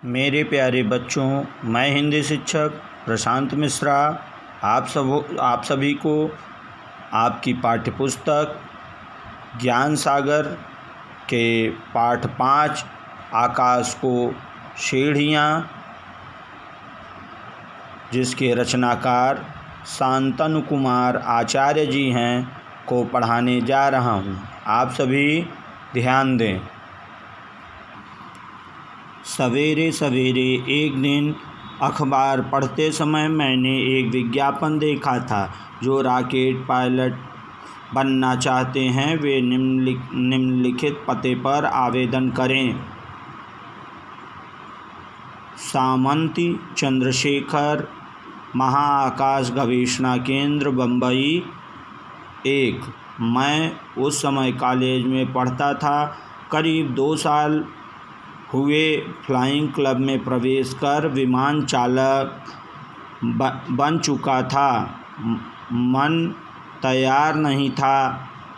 मेरे प्यारे बच्चों, मैं हिंदी शिक्षक प्रशांत मिश्रा आप सभी को आपकी पाठ्यपुस्तक ज्ञान सागर के पाठ 5 आकाश को सीढ़ियाँ, जिसके रचनाकार शांतनु कुमार आचार्य जी हैं, को पढ़ाने जा रहा हूँ। आप सभी ध्यान दें। सवेरे सवेरे एक दिन अखबार पढ़ते समय मैंने एक विज्ञापन देखा था। जो रॉकेट पायलट बनना चाहते हैं वे निम्नलिखित पते पर आवेदन करें। सामंती चंद्रशेखर, महाआकाश गवेषणा केंद्र, बम्बई 1। मैं उस समय कॉलेज में पढ़ता था। करीब 2 साल हुए फ्लाइंग क्लब में प्रवेश कर विमान चालक बन चुका था। मन तैयार नहीं था,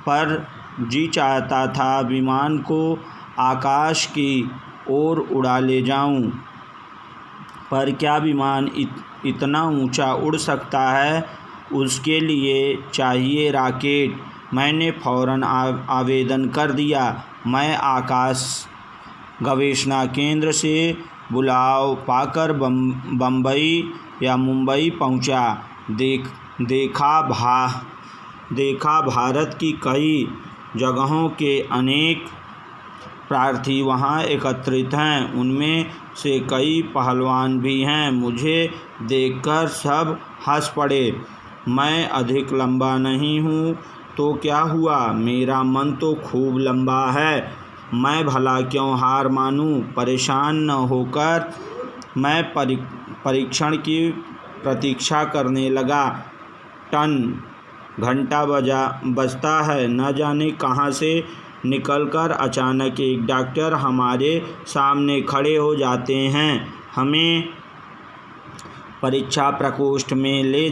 पर जी चाहता था विमान को आकाश की ओर उड़ा ले जाऊं। पर क्या विमान इतना ऊंचा उड़ सकता है? उसके लिए चाहिए रॉकेट। मैंने फ़ौरन आवेदन कर दिया। मैं आकाश गवेषणा केंद्र से बुलाव पाकर बम्बई या मुंबई पहुंचा। देखा भारत की कई जगहों के अनेक प्रार्थी वहां एकत्रित हैं। उनमें से कई पहलवान भी हैं। मुझे देखकर सब हंस पड़े। मैं अधिक लंबा नहीं हूँ तो क्या हुआ, मेरा मन तो खूब लंबा है। मैं भला क्यों हार मानूं? परेशान न होकर मैं परीक्षण की प्रतीक्षा करने लगा। टन घंटा बजता है। न जाने कहाँ से निकलकर अचानक एक डॉक्टर हमारे सामने खड़े हो जाते हैं। हमें परीक्षा प्रकोष्ठ में ले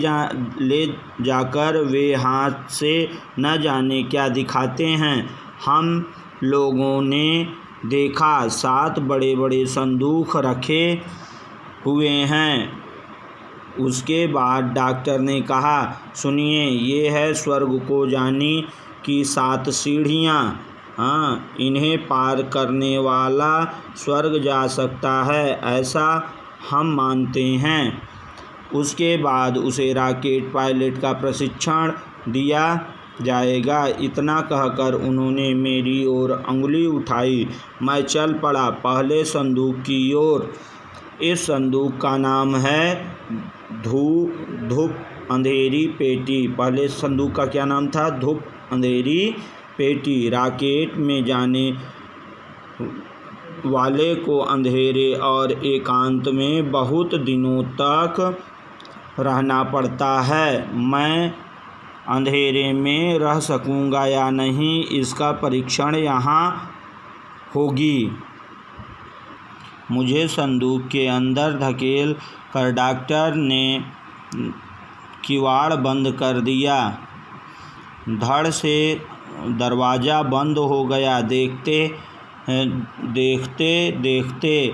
जाकर वे हाथ से न जाने क्या दिखाते हैं। हम लोगों ने देखा 7 बड़े बड़े संदूक रखे हुए हैं। उसके बाद डॉक्टर ने कहा, सुनिए, ये है स्वर्ग को जाने की 7 सीढ़ियाँ। इन्हें पार करने वाला स्वर्ग जा सकता है, ऐसा हम मानते हैं। उसके बाद उसे रॉकेट पायलट का प्रशिक्षण दिया जाएगा। इतना कहकर उन्होंने मेरी ओर अंगुली उठाई। मैं चल पड़ा पहले संदूक की ओर। इस संदूक का नाम है धूप अंधेरी पेटी। पहले संदूक का क्या नाम था? धूप अंधेरी पेटी। रॉकेट में जाने वाले को अंधेरे और एकांत में बहुत दिनों तक रहना पड़ता है। मैं अंधेरे में रह सकूंगा या नहीं, इसका परीक्षण यहाँ होगी। मुझे संदूक के अंदर धकेल कर डॉक्टर ने किवाड़ बंद कर दिया। धड़ से दरवाज़ा बंद हो गया। देखते देखते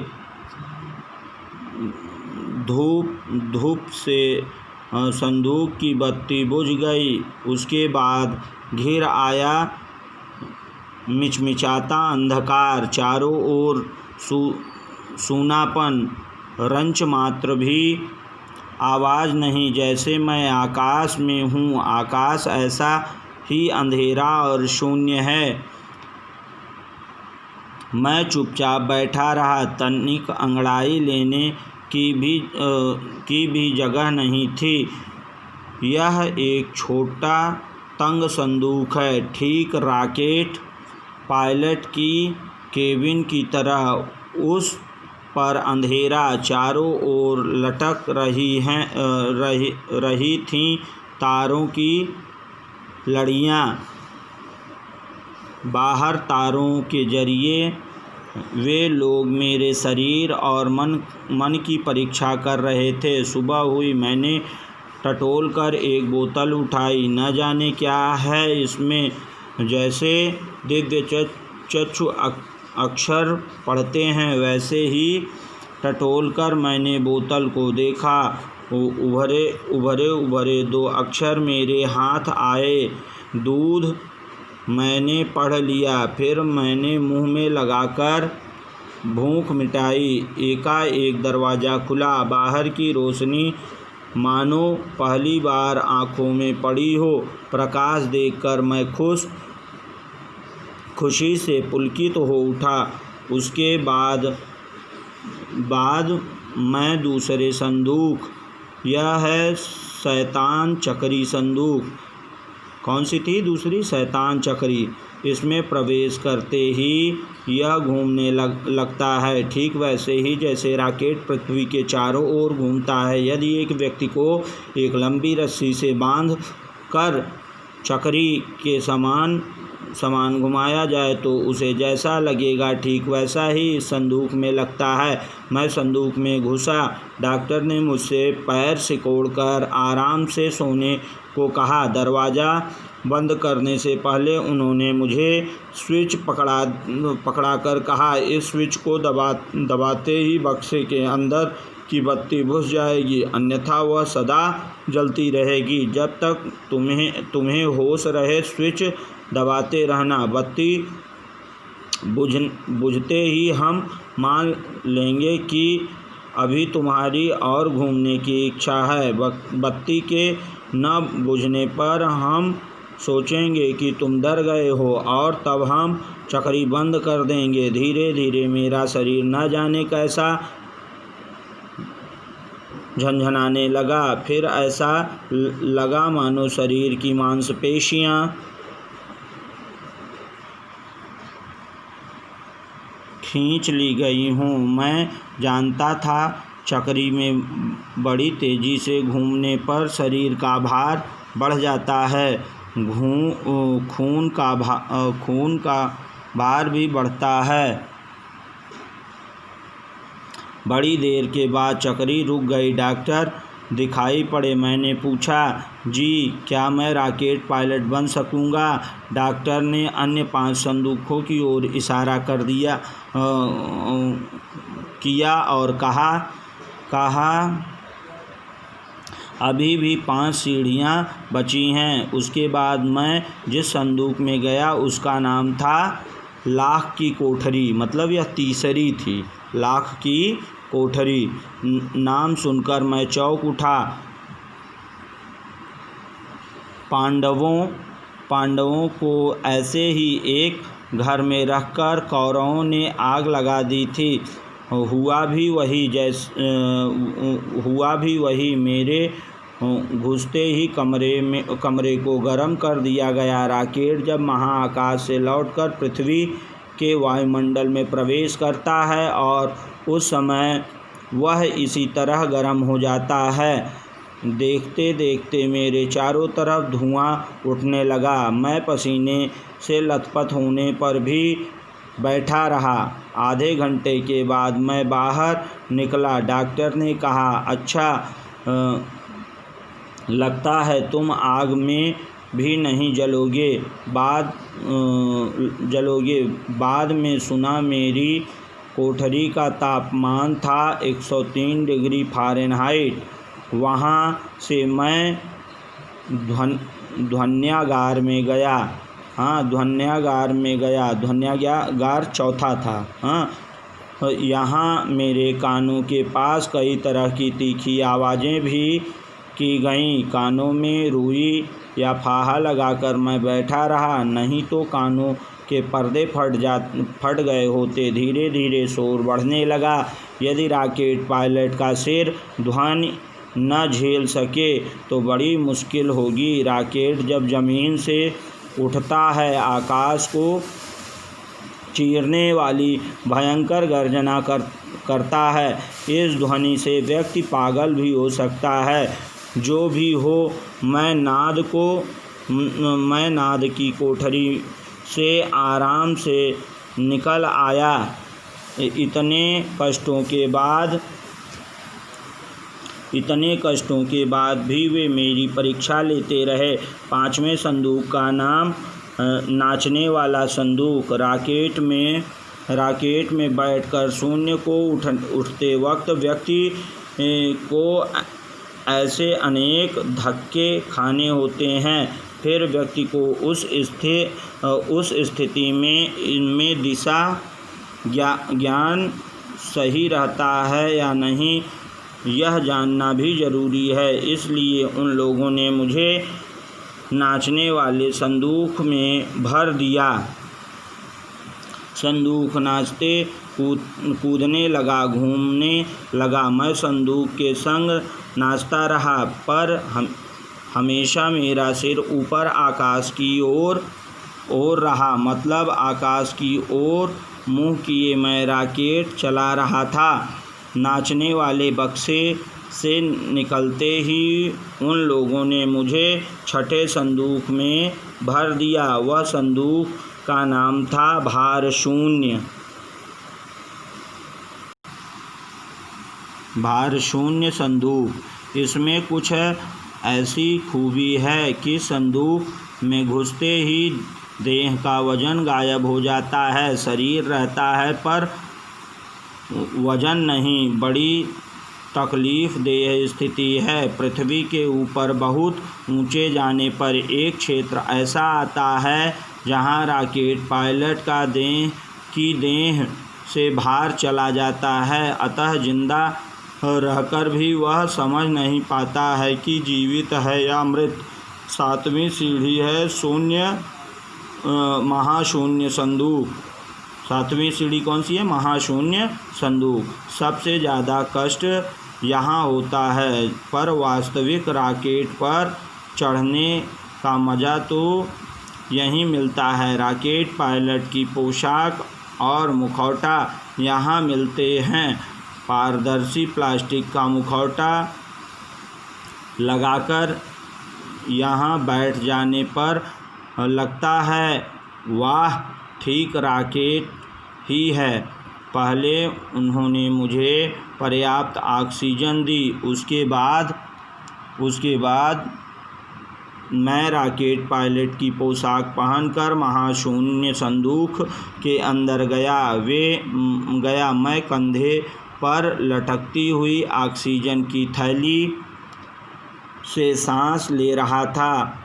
धूप से संदूक की बत्ती बुझ गई। उसके बाद घिर आया मिचमिचाता अंधकार। चारों ओर सूनापन, रंच मात्र भी आवाज़ नहीं, जैसे मैं आकाश में हूँ। आकाश ऐसा ही अंधेरा और शून्य है। मैं चुपचाप बैठा रहा। तनिक अंगड़ाई लेने की भी जगह नहीं थी। यह एक छोटा तंग संदूक है, ठीक रॉकेट पायलट की केबिन की तरह। उस पर अंधेरा, चारों ओर लटक रही थीं तारों की लड़ियाँ। बाहर तारों के जरिए वे लोग मेरे शरीर और मन की परीक्षा कर रहे थे। सुबह हुई। मैंने टटोल कर एक बोतल उठाई। न जाने क्या है इसमें। जैसे दिव्य चक्षु अक्षर पढ़ते हैं, वैसे ही टटोलकर मैंने बोतल को देखा। उभरे उभरे 2 अक्षर मेरे हाथ आए, दूध। मैंने पढ़ लिया। फिर मैंने मुंह में लगाकर भूख मिटाई। एकाएक दरवाज़ा खुला। बाहर की रोशनी मानो पहली बार आँखों में पड़ी हो। प्रकाश देखकर मैं खुशी से पुलकित हो उठा। उसके बाद मैं दूसरे संदूक, यह है शैतान चकरी संदूक। कौन सी थी दूसरी? शैतान चकरी। इसमें प्रवेश करते ही यह घूमने लगता है, ठीक वैसे ही जैसे रॉकेट पृथ्वी के चारों ओर घूमता है। यदि एक व्यक्ति को एक लंबी रस्सी से बांध कर चकरी के समान घुमाया जाए तो उसे जैसा लगेगा ठीक वैसा ही इस संदूक में लगता है। मैं संदूक में घुसा। डॉक्टर ने मुझसे पैर सिकोड़कर आराम से सोने को कहा। दरवाज़ा बंद करने से पहले उन्होंने मुझे स्विच पकड़ाकर कहा, इस स्विच को दबाते ही बक्से के अंदर की बत्ती बुझ जाएगी, अन्यथा वह सदा जलती रहेगी। जब तक तुम्हें होश रहे स्विच दबाते रहना। बत्ती बुझते ही हम मान लेंगे कि अभी तुम्हारी और घूमने की इच्छा है। बत्ती के न बुझने पर हम सोचेंगे कि तुम डर गए हो और तब हम चकरी बंद कर देंगे। धीरे धीरे मेरा शरीर न जाने कैसा झनझनाने लगा। फिर ऐसा लगा मानो शरीर की मांसपेशियां खींच ली गई हूँ। मैं जानता था चकरी में बड़ी तेज़ी से घूमने पर शरीर का भार बढ़ जाता है, खून का भार भी बढ़ता है। बड़ी देर के बाद चकरी रुक गई। डॉक्टर दिखाई पड़े। मैंने पूछा, जी क्या मैं रॉकेट पायलट बन सकूंगा? डॉक्टर ने अन्य 5 संदूकों की ओर इशारा किया और कहा अभी भी 5 सीढ़ियाँ बची हैं। उसके बाद मैं जिस संदूक में गया उसका नाम था लाख की कोठरी, मतलब यह तीसरी थी, लाख की कोठरी। नाम सुनकर मैं चौंक उठा। पांडवों को ऐसे ही एक घर में रखकर कौरवों ने आग लगा दी थी। हुआ भी वही। मेरे घुसते ही कमरे को गर्म कर दिया गया। रॉकेट जब महाआकाश से लौटकर पृथ्वी के वायुमंडल में प्रवेश करता है और उस समय वह इसी तरह गर्म हो जाता है। देखते देखते मेरे चारों तरफ धुआं उठने लगा। मैं पसीने से लथपथ होने पर भी बैठा रहा। आधे घंटे के बाद मैं बाहर निकला। डॉक्टर ने कहा, अच्छा लगता है तुम आग में भी नहीं जलोगे। बाद में सुना मेरी कोठरी का तापमान था 103 डिग्री फ़ारेनहाइट। वहाँ से मैं ध्वन्यागार में गया। ध्वन्यागार चौथा था। यहाँ मेरे कानों के पास कई तरह की तीखी आवाज़ें भी की गईं। कानों में रुई या फाहा लगाकर मैं बैठा रहा, नहीं तो कानों के पर्दे फट गए होते। धीरे धीरे शोर बढ़ने लगा। यदि रॉकेट पायलट का सिर ध्वनि न झेल सके तो बड़ी मुश्किल होगी। रॉकेट जब ज़मीन से उठता है आकाश को चीरने वाली भयंकर गर्जना करता है। इस ध्वनि से व्यक्ति पागल भी हो सकता है। जो भी हो, मैं नाद की कोठरी से आराम से निकल आया। इतने कष्टों के बाद भी वे मेरी परीक्षा लेते रहे। 5वें संदूक का नाम नाचने वाला संदूक। रॉकेट में रॉकेट में बैठकर शून्य को उठते वक्त व्यक्ति को ऐसे अनेक धक्के खाने होते हैं, फिर व्यक्ति को उस स्थिति में इनमें दिशा ज्ञान सही रहता है या नहीं, यह जानना भी जरूरी है। इसलिए उन लोगों ने मुझे नाचने वाले संदूक में भर दिया। संदूक नाचते कूदने लगा, घूमने लगा। मैं संदूक के संग नाचता रहा, पर हमेशा मेरा सिर ऊपर आकाश की ओर रहा, मतलब आकाश की ओर मुँह किए मैं रॉकेट चला रहा था। नाचने वाले बक्से से निकलते ही उन लोगों ने मुझे छठे संदूक में भर दिया। वह संदूक का नाम था भार शून्य। भार शून्य संदूक। इसमें कुछ ऐसी खूबी है कि संदूक में घुसते ही देह का वजन गायब हो जाता है। शरीर रहता है पर वजन नहीं। बड़ी तकलीफ़देह स्थिति है। पृथ्वी के ऊपर बहुत ऊंचे जाने पर एक क्षेत्र ऐसा आता है जहां रॉकेट पायलट का देह से भार चला जाता है। अतः जिंदा रहकर भी वह समझ नहीं पाता है कि जीवित है या मृत। 7वीं सीढ़ी है शून्य महाशून्य संदूक। 7वीं सीढ़ी कौन सी है? महाशून्य संदूक। सबसे ज़्यादा कष्ट यहाँ होता है, पर वास्तविक रॉकेट पर चढ़ने का मज़ा तो यहीं मिलता है। रॉकेट पायलट की पोशाक और मुखौटा यहाँ मिलते हैं। पारदर्शी प्लास्टिक का मुखौटा लगाकर यहाँ बैठ जाने पर लगता है वाह, ठीक रॉकेट ही है। पहले उन्होंने मुझे पर्याप्त ऑक्सीजन दी। उसके बाद मैं रॉकेट पायलट की पोशाक पहनकर महाशून्य संदूक के अंदर गया। मैं कंधे पर लटकती हुई ऑक्सीजन की थैली से सांस ले रहा था।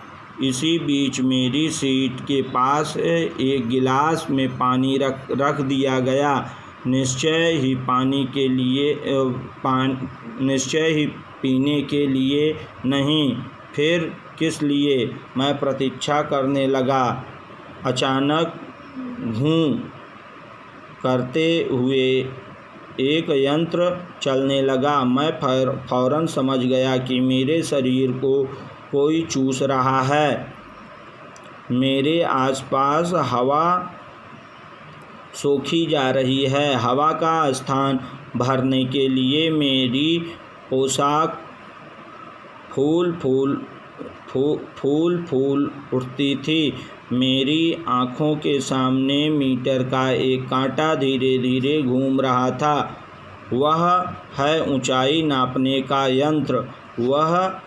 इसी बीच मेरी सीट के पास एक गिलास में पानी रख दिया गया। निश्चय ही पीने के लिए नहीं, फिर किस लिए? मैं प्रतीक्षा करने लगा। अचानक घूं करते हुए एक यंत्र चलने लगा। मैं फौरन समझ गया कि मेरे शरीर को कोई चूस रहा है। मेरे आसपास हवा सोखी जा रही है। हवा का स्थान भरने के लिए मेरी पोशाक फूल उठती थी। मेरी आँखों के सामने मीटर का एक कांटा धीरे धीरे घूम रहा था। वह है ऊंचाई नापने का यंत्र। वह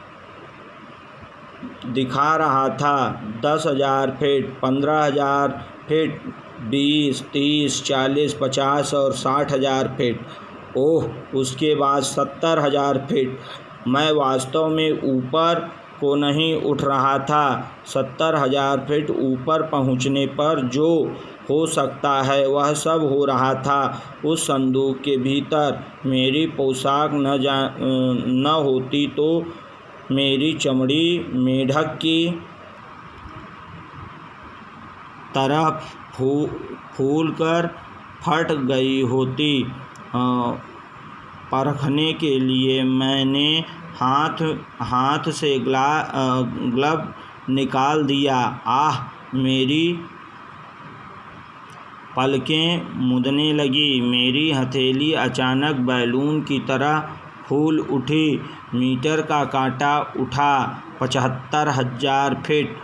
दिखा रहा था 10,000 फीट, 15,000 फीट, 20, 30, 40, 50 और 60,000 फीट। ओह, उसके बाद 70,000 फीट। मैं वास्तव में ऊपर को नहीं उठ रहा था। 70,000 फीट ऊपर पहुंचने पर जो हो सकता है वह सब हो रहा था। उस संदूक के भीतर मेरी पोशाक न होती तो मेरी चमड़ी मेढक की तरह फूलकर फट गई होती। परखने के लिए मैंने हाथ से ग्लव निकाल दिया। आह, मेरी पलकें मुदने लगी। मेरी हथेली अचानक बैलून की तरह फूल उठी। मीटर का कांटा उठा 75,000 फीट।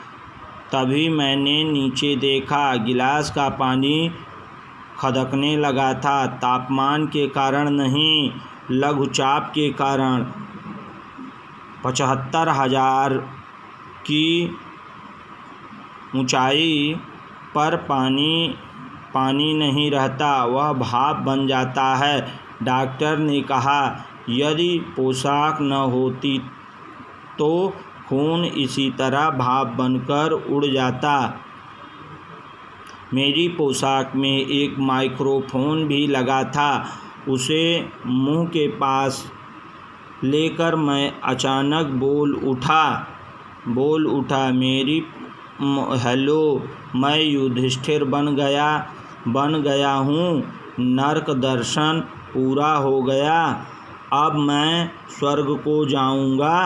तभी मैंने नीचे देखा। गिलास का पानी खदकने लगा था। तापमान के कारण नहीं, लघुचाप के कारण। 75,000 की ऊंचाई पर पानी नहीं रहता, वह भाप बन जाता है। डॉक्टर ने कहा, यदि पोशाक न होती तो खून इसी तरह भाप बनकर उड़ जाता। मेरी पोशाक में एक माइक्रोफोन भी लगा था। उसे मुंह के पास लेकर मैं अचानक बोल उठा, हेलो, मैं युधिष्ठिर बन गया हूँ। नरक दर्शन पूरा हो गया। अब मैं स्वर्ग को जाऊँगा।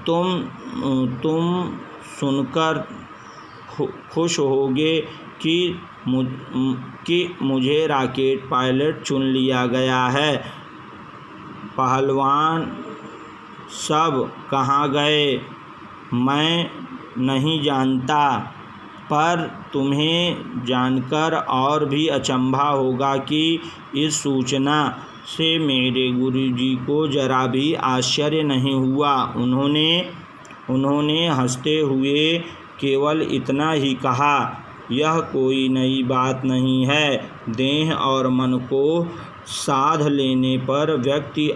तुम सुनकर खुश होगे कि मुझे रॉकेट पायलट चुन लिया गया है। पहलवान सब कहाँ गए मैं नहीं जानता, पर तुम्हें जानकर और भी अचंभा होगा कि इस सूचना से मेरे गुरुजी को जरा भी आश्चर्य नहीं हुआ। उन्होंने हंसते हुए केवल इतना ही कहा, यह कोई नई बात नहीं है। देह और मन को साध लेने पर व्यक्ति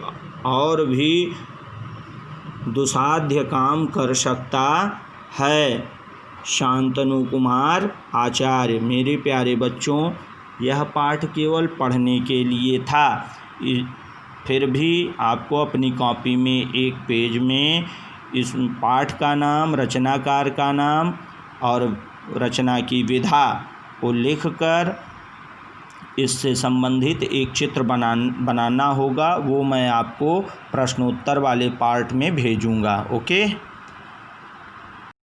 और भी दुस्साध्य काम कर सकता है। शांतनु कुमार आचार्य। मेरे प्यारे बच्चों, यह पाठ केवल पढ़ने के लिए था। फिर भी आपको अपनी कॉपी में एक पेज में इस पाठ का नाम, रचनाकार का नाम और रचना की विधा को लिखकर इससे संबंधित एक चित्र बनाना होगा। वो मैं आपको प्रश्नोत्तर वाले पार्ट में भेजूँगा। ओके।